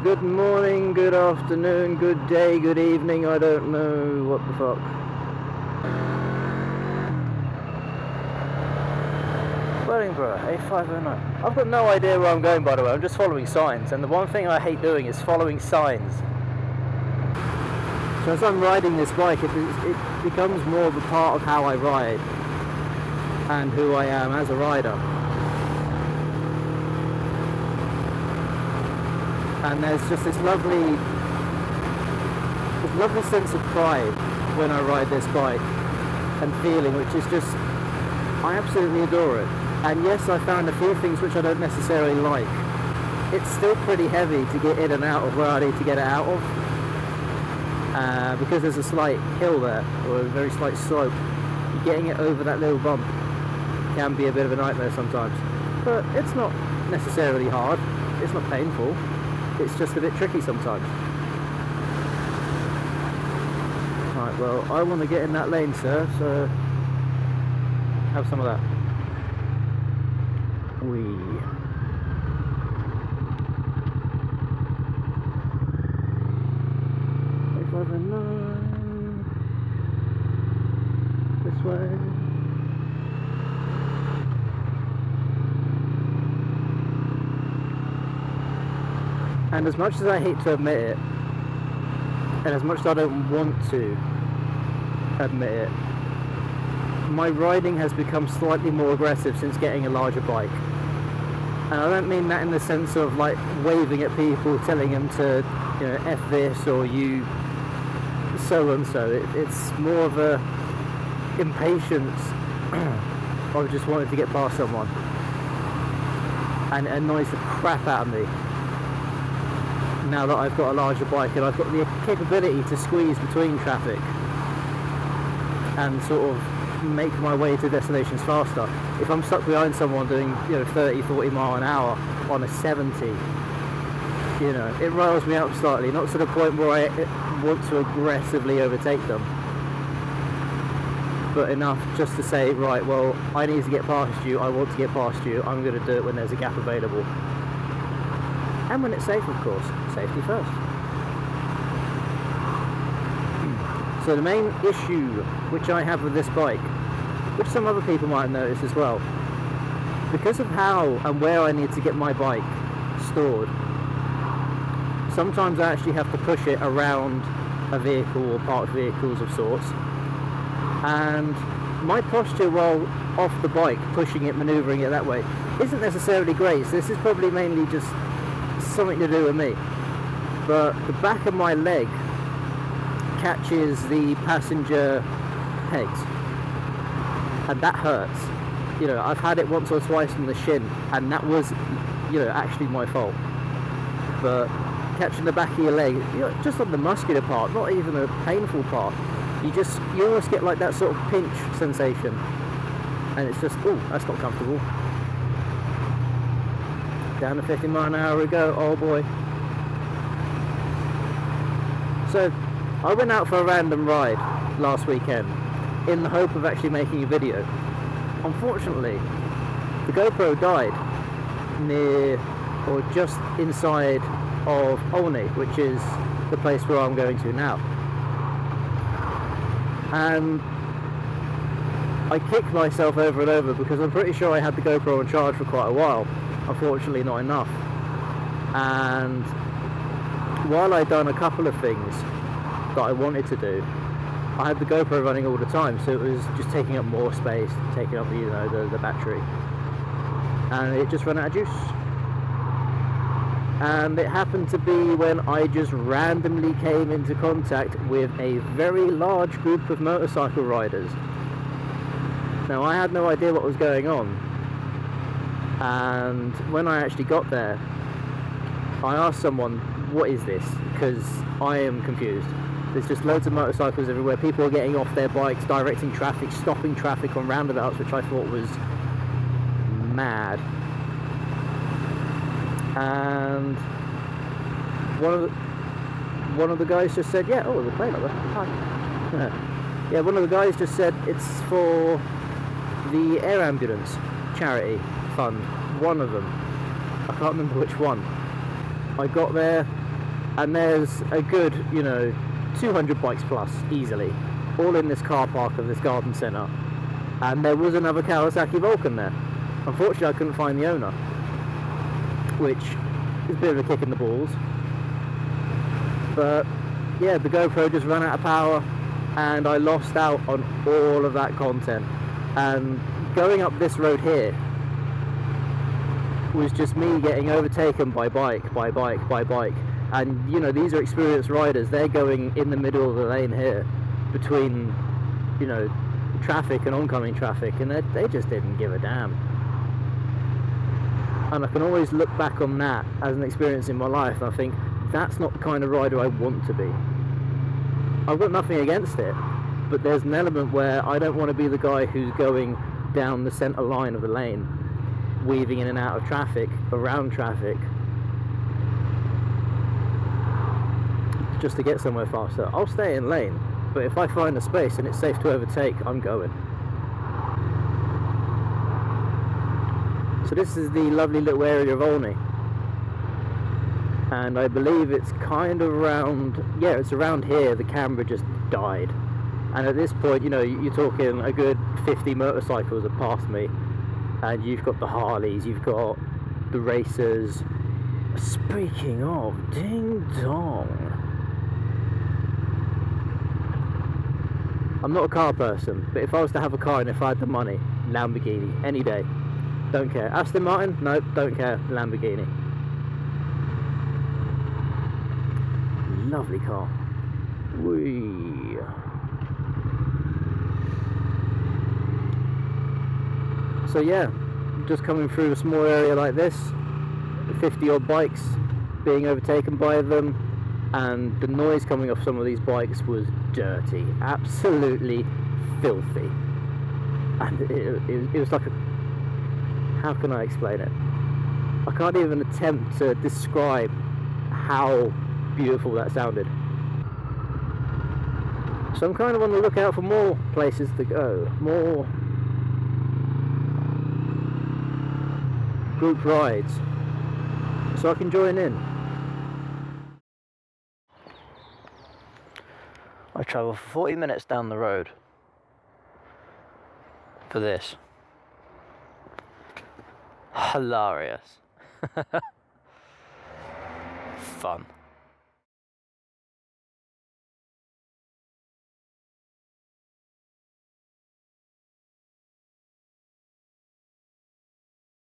good morning, good afternoon, good day, good evening, I don't know what the fuck. Wellingborough, A509. I've got no idea where I'm going, by the way. I'm just following signs, and the one thing I hate doing is following signs. So as I'm riding this bike, it becomes more of a part of how I ride and who I am as a rider. And there's just this lovely sense of pride when I ride this bike and feeling, which is just, I absolutely adore it. And yes, I found a few things which I don't necessarily like. It's still pretty heavy to get in and out of where I need to get it out of, because there's a slight hill there, or a very slight slope. Getting it over that little bump can be a bit of a nightmare sometimes, but it's not necessarily hard, it's not painful. It's just a bit tricky sometimes. Right, well, I want to get in that lane, sir, so have some of that. Whee. A509. This way. And as much as I hate to admit it, and as much as I don't want to admit it, my riding has become slightly more aggressive since getting a larger bike. And I don't mean that in the sense of like waving at people, telling them to, you know, F this or you so and so. It's more of a impatience of just wanting to get past someone. And it annoys the crap out of me. Now that I've got a larger bike and I've got the capability to squeeze between traffic and sort of make my way to destinations faster. If I'm stuck behind someone doing, you know, 30-40 mile an hour on a 70, you know, it riles me up slightly, not to the point where I want to aggressively overtake them, but enough just to say, right, well, I need to get past you, I want to get past you, I'm going to do it when there's a gap available. And when it's safe, of course. Safety first. So the main issue which I have with this bike, which some other people might notice as well, because of how and where I need to get my bike stored, sometimes I actually have to push it around a vehicle or parked vehicles of sorts. And my posture while off the bike, pushing it, manoeuvring it that way, isn't necessarily great. So this is probably mainly just something to do with me, but the back of my leg catches the passenger pegs and that hurts. You know, I've had it once or twice in the shin and that was, you know, actually my fault. But catching the back of your leg, you know, just on the muscular part, not even a painful part, you almost get like that sort of pinch sensation, and it's just, oh, that's not comfortable. Down to 50 mile an hour we go, oh boy. So I went out for a random ride last weekend in the hope of actually making a video. Unfortunately, the GoPro died near or just inside of Olney, which is the place where I'm going to now. And I kicked myself over and over because I'm pretty sure I had the GoPro on charge for quite a while. Unfortunately not enough. And while I'd done a couple of things that I wanted to do, I had the GoPro running all the time, so it was just taking up more space, taking up the, you know, the battery, and it just ran out of juice. And it happened to be when I just randomly came into contact with a very large group of motorcycle riders. Now I had no idea what was going on, and when I actually got there, I asked someone, what is this? Because I am confused. There's just loads of motorcycles everywhere, people are getting off their bikes, directing traffic, stopping traffic on roundabouts, which I thought was mad. And one of the guys just said, yeah, oh, there's a plane up there. Hi. Yeah, one of the guys just said it's for the air ambulance charity fund, one of them. I can't remember which one. I got there, and there's a good, 200 bikes plus, easily, all in this car park of this garden centre. And there was another Kawasaki Vulcan there. Unfortunately, I couldn't find the owner, which is a bit of a kick in the balls. But yeah, the GoPro just ran out of power, and I lost out on all of that content. And going up this road here was just me getting overtaken by bike. And these are experienced riders. They're going in the middle of the lane here between traffic and oncoming traffic, and they just didn't give a damn. And I can always look back on that as an experience in my life, and I think that's not the kind of rider I want to be. I've got nothing against it, but there's an element where I don't want to be the guy who's going down the centre line of the lane, weaving in and out of traffic, around traffic, just to get somewhere faster. I'll stay in lane, but if I find a space and it's safe to overtake, I'm going. So this is the lovely little area of Olney, and I believe it's kind of around, it's around here the camera just died. And at this point, you're talking a good 50 motorcycles have passed me, and you've got the Harleys, you've got the racers. Speaking of ding dong, I'm not a car person, but if I was to have a car and if I had the money, Lamborghini, any day. Don't care. Aston Martin? Nope, don't care. Lamborghini. Lovely car. Whee. So yeah, just coming through a small area like this, 50 odd bikes being overtaken by them, and the noise coming off some of these bikes was dirty, absolutely filthy. And it was like how can I explain it? I can't even attempt to describe how beautiful that sounded. So I'm kind of on the lookout for more places to go, more group rides, so I can join in. I travel for 40 minutes down the road for this. Hilarious. Fun.